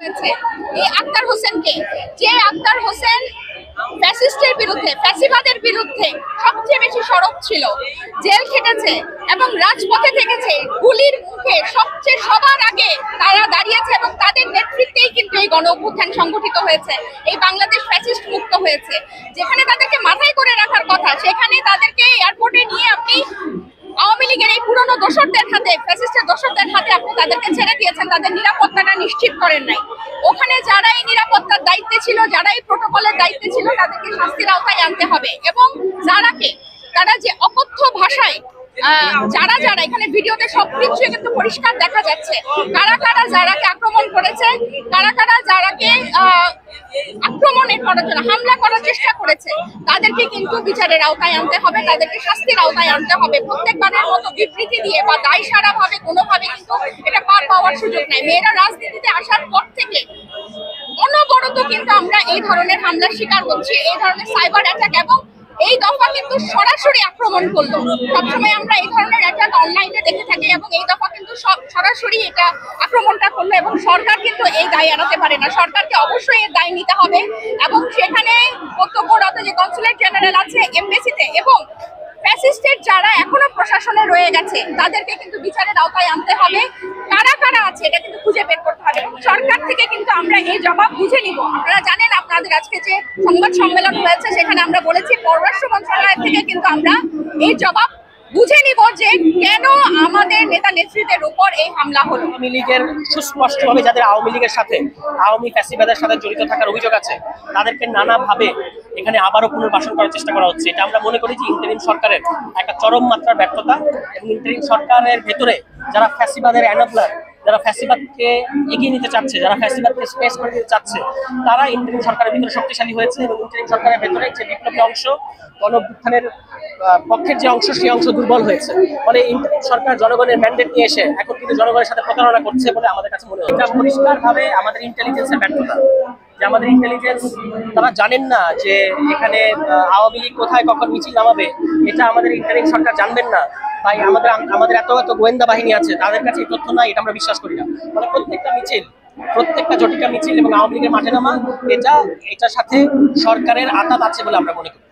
রেখেছে এই আক্তার হোসেনকে, যে আক্তার হোসেন ফ্যাসিস্টের বিরুদ্ধে, ফ্যাসিবাদের বিরুদ্ধে সবচেয়ে বেশি সরব ছিল, জেল খেটেছে এবং রাজপথে থেকেছে, গুলির মুখে সবচেয়ে সবার আগে তারা দাঁড়িয়েছে এবং তাদের নেতৃত্বেই কিন্তু এই গণ অভ্যুত্থান সংগঠিত হয়েছে, এই বাংলাদেশ ফ্যাসিস্ট মুক্ত হয়েছে। যেখানে তাদেরকে মাথায় করে রাখার কথা সেখানে তাদেরকে এয়ারপোর্টে নিয়ে আপনি আওয়ামী লীগের এই পুরনো দোসরদের হাতে, ফ্যাসিস্টের দোসরদের হাতে আপনি তাদেরকে ছেড়ে দিয়েছেন, তাদের নিরাপত্তাটা নিশ্চিত করেন নাই। ওখানে যারা এই নিরাপত্তার দায়িত্বে ছিল, যারা এই প্রোটোকলের দায়িত্বে ছিল, তাদেরকে শাস্তির আওতায় আনতে হবে। এবং তারা যে অকথ্য ভাষায় যারা এখানে ভিডিওতে সবকিছু কিন্তু পরিষ্কার দেখা যাচ্ছে, কারা যারাকে আক্রমণ করেছে, কারা যারাকে আক্রমণের করার জন্য হামলা করার চেষ্টা করেছে, তাদেরকে কিন্তু বিচারের আওতায় আনতে হবে, তাদেরকে শাস্তির আওতায় আনতে হবে। প্রত্যেকবারের মতো বিবৃতি দিয়ে বা দায় সারা ভাবে কোনোভাবে কিন্তু এটা পার পাওয়ার সুযোগ নাই। মেয়েরা রাজনীতিতে আসার পর থেকে অনবরত কিন্তু আমরা এই ধরনের হামলার শিকার হচ্ছি, এই ধরনের সাইবার অ্যাটাক, এবং এই দফা কিন্তু সরাসরি আক্রমণ করলো। সবসময় আমরা এই ধরনের অ্যাটাক অনলাইনে দেখে থাকি এবং এই দফা কিন্তু সরাসরি এটা আক্রমণটা করলো এবং সরকার কিন্তু এই দায় এড়াতে পারে না। সরকারকে অবশ্যই এর দায় নিতে হবে এবং সেখানে কর্তব্যরত যে কনসুলেট জেনারেল আছে এমবেসিতে এবং ফ্যাসিস্টের যারা এখনো প্রশাসনে রয়ে গেছে তাদেরকে কিন্তু বিচারের আওতায় আনতে হবে। কারা আছে এটা কিন্তু খুঁজে বের করতে হবে এবং সরকার থেকে কিন্তু আমরা এই জবাব বুঝে নিব। আপনারা জানেন আপনাদের আজকে যে সংবাদ সম্মেলন হয়েছে সেখানে আমরা বলেছি পররাষ্ট্র মন্ত্রণালয় থেকে কিন্তু আমরা এই জবাব বুঝে নিব যে কেন আমাদের নেতা নেত্রীদের উপর এই হামলা হলো। আওয়ামী লীগের সুস্পষ্টভাবে যাদের আওয়ামী লীগের সাথে, আওয়ামী ফ্যাসিবাদের সাথে জড়িত থাকার অভিযোগ আছে তাদেরকে নানাভাবে এখানে আবারও পুনর্বাসন করার চেষ্টা করা হচ্ছে। এটা আমরা মনে করি যে ইন্টারিম সরকারের একটা চরম মাত্রার ব্যর্থতা এবং ইন্টারিম সরকারের ভেতরে যারা ফ্যাসিবাদের অ্যানাবলার, যারা ফ্যাসিবাদকে এগিয়ে নিতে চাচ্ছে, যারা ফ্যাসিবাদকে স্পেস করে দিতে চাচ্ছে, তারা ইন্টারিম সরকারের ভিতরে শক্তিশালী হয়েছে এবং ইন্টারিম সরকারের ভেতরে যে বিপ্লবী অংশ, গণ অভ্যুত্থানের পক্ষের যে অংশ, সেই অংশ দুর্বল হয়েছে। ফলে ইন্টারিম সরকার জনগণের ম্যান্ডেট নিয়ে এসে এখন কিন্তু জনগণের সাথে প্রতারণা করছে বলে আমাদের কাছে মনে হয়। এটা পরিষ্কারভাবে আমাদের ইন্টেলিজেন্সের ব্যর্থতা, যে আমাদের ইন্টেলিজেন্স তারা জানেন না যে এখানে আওয়ামী লীগ কোথায় কখন মিছিল নামাবে, এটা আমাদের ইন্টারিম সরকার জানবেন না। তাই আমাদের এত গোয়েন্দা বাহিনী আছে, তাদের কাছে এই তথ্য নাই, এটা আমরা বিশ্বাস করি না। মানে প্রত্যেকটা জটিকা মিছিল এবং আওয়ামী লীগের মাঠে নামা এটার সাথে সরকারের আঘাত আছে বলে আমরা মনে করি।